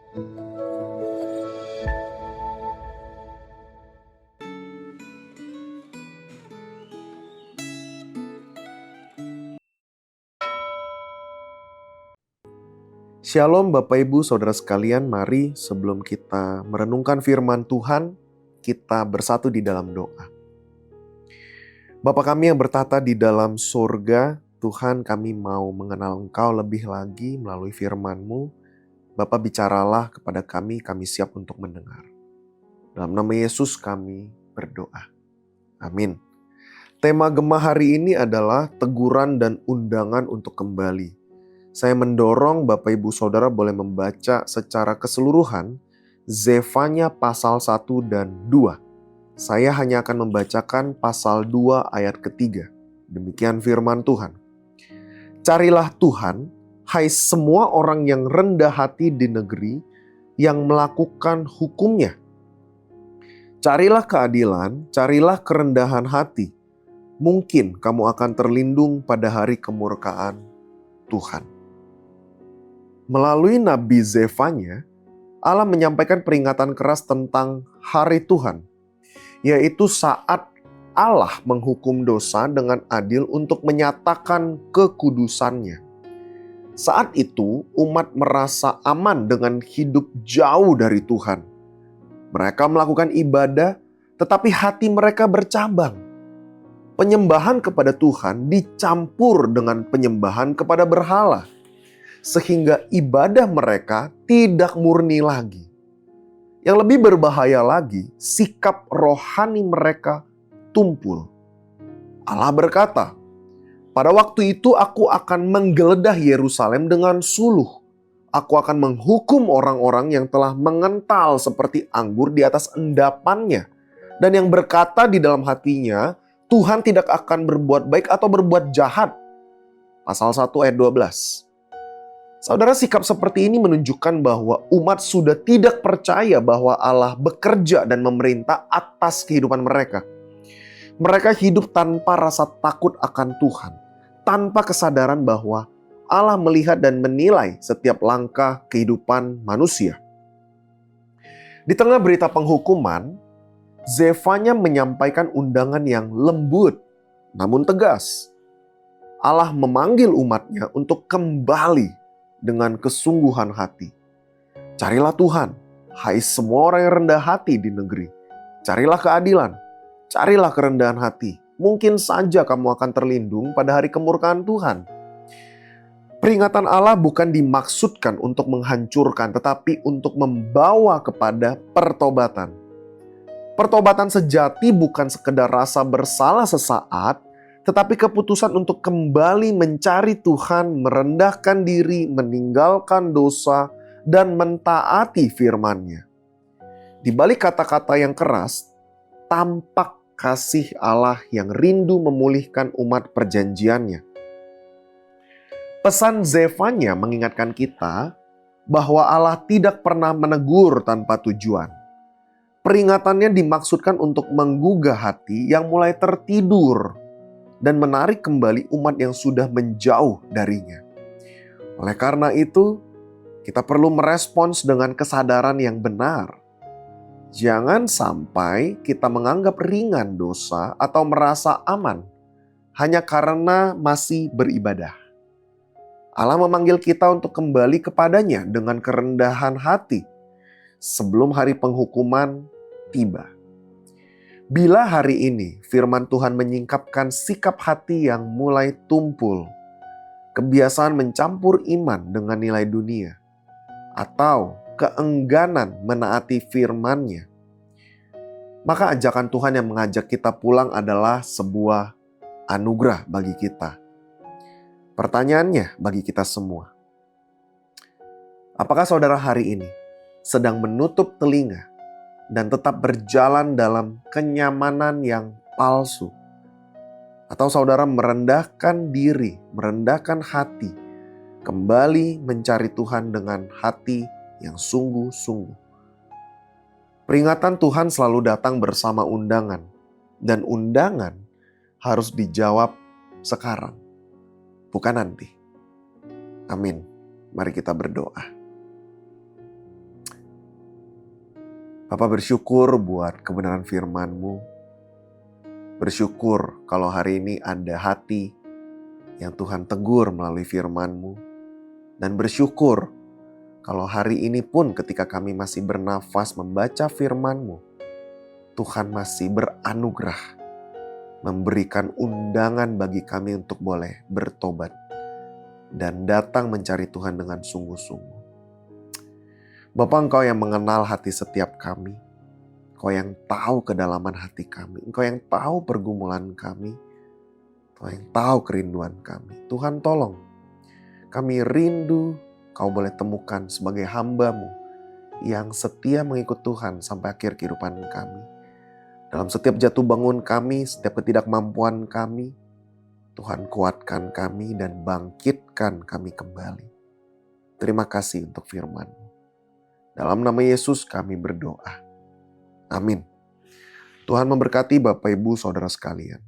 Shalom Bapak Ibu Saudara sekalian, mari sebelum kita merenungkan firman Tuhan, kita bersatu di dalam doa. Bapa kami yang bertata di dalam surga, Tuhan kami mau mengenal Engkau lebih lagi melalui firman-Mu. Bapa bicaralah kepada kami siap untuk mendengar. Dalam nama Yesus kami berdoa. Amin. Tema Gemah hari ini adalah teguran dan undangan untuk kembali. Saya mendorong Bapak Ibu Saudara boleh membaca secara keseluruhan Zefanya pasal 1 dan 2. Saya hanya akan membacakan pasal 2 ayat ketiga. Demikian firman Tuhan. Carilah Tuhan, hai semua orang yang rendah hati di negeri, yang melakukan hukum-Nya. Carilah keadilan, carilah kerendahan hati. Mungkin kamu akan terlindung pada hari kemurkaan Tuhan. Melalui Nabi Zefanya, Allah menyampaikan peringatan keras tentang hari Tuhan, yaitu saat Allah menghukum dosa dengan adil untuk menyatakan kekudusannya. Saat itu, umat merasa aman dengan hidup jauh dari Tuhan. Mereka melakukan ibadah, tetapi hati mereka bercabang. Penyembahan kepada Tuhan dicampur dengan penyembahan kepada berhala, sehingga ibadah mereka tidak murni lagi. Yang lebih berbahaya lagi, sikap rohani mereka tumpul. Allah berkata, "Pada waktu itu aku akan menggeledah Yerusalem dengan suluh. Aku akan menghukum orang-orang yang telah mengental seperti anggur di atas endapannya, dan yang berkata di dalam hatinya, Tuhan tidak akan berbuat baik atau berbuat jahat." Pasal 1 ayat 12. Saudara, sikap seperti ini menunjukkan bahwa umat sudah tidak percaya bahwa Allah bekerja dan memerintah atas kehidupan mereka. Mereka hidup tanpa rasa takut akan Tuhan, tanpa kesadaran bahwa Allah melihat dan menilai setiap langkah kehidupan manusia. Di tengah berita penghukuman, Zefanya menyampaikan undangan yang lembut namun tegas. Allah memanggil umatnya untuk kembali dengan kesungguhan hati. Carilah Tuhan, hai semua orang yang rendah hati di negeri. Carilah keadilan, carilah kerendahan hati. Mungkin saja kamu akan terlindung pada hari kemurkaan Tuhan. Peringatan Allah bukan dimaksudkan untuk menghancurkan, tetapi untuk membawa kepada pertobatan. Pertobatan sejati bukan sekedar rasa bersalah sesaat, tetapi keputusan untuk kembali mencari Tuhan, merendahkan diri, meninggalkan dosa, dan mentaati firman-Nya. Di balik kata-kata yang keras, tampak kasih Allah yang rindu memulihkan umat perjanjiannya. Pesan Zefanya mengingatkan kita bahwa Allah tidak pernah menegur tanpa tujuan. Peringatannya dimaksudkan untuk menggugah hati yang mulai tertidur dan menarik kembali umat yang sudah menjauh darinya. Oleh karena itu, kita perlu merespons dengan kesadaran yang benar. Jangan sampai kita menganggap ringan dosa atau merasa aman hanya karena masih beribadah. Allah memanggil kita untuk kembali kepadanya dengan kerendahan hati sebelum hari penghukuman tiba. Bila hari ini firman Tuhan menyingkapkan sikap hati yang mulai tumpul, kebiasaan mencampur iman dengan nilai dunia, atau keengganan menaati firman-Nya, maka ajakan Tuhan yang mengajak kita pulang adalah sebuah anugerah bagi kita. Pertanyaannya bagi kita semua, apakah saudara hari ini sedang menutup telinga dan tetap berjalan dalam kenyamanan yang palsu? Atau saudara merendahkan diri, merendahkan hati, kembali mencari Tuhan dengan hati yang sungguh-sungguh? Peringatan Tuhan selalu datang bersama undangan, dan undangan harus dijawab sekarang, bukan nanti. Amin. Mari kita berdoa. Bapa bersyukur buat kebenaran firman-Mu. Bersyukur kalau hari ini ada hati yang Tuhan tegur melalui firman-Mu. Dan bersyukur kalau hari ini pun ketika kami masih bernafas membaca firman-Mu, Tuhan masih beranugerah, memberikan undangan bagi kami untuk boleh bertobat dan datang mencari Tuhan dengan sungguh-sungguh. Bapa, Engkau yang mengenal hati setiap kami, Engkau yang tahu kedalaman hati kami, Engkau yang tahu pergumulan kami, Engkau yang tahu kerinduan kami. Tuhan tolong, kami rindu Kau boleh temukan sebagai hamba-Mu yang setia mengikut Tuhan sampai akhir kehidupan kami. Dalam setiap jatuh bangun kami, setiap ketidakmampuan kami, Tuhan kuatkan kami dan bangkitkan kami kembali. Terima kasih untuk firman-Mu. Dalam nama Yesus kami berdoa. Amin. Tuhan memberkati Bapak Ibu Saudara sekalian.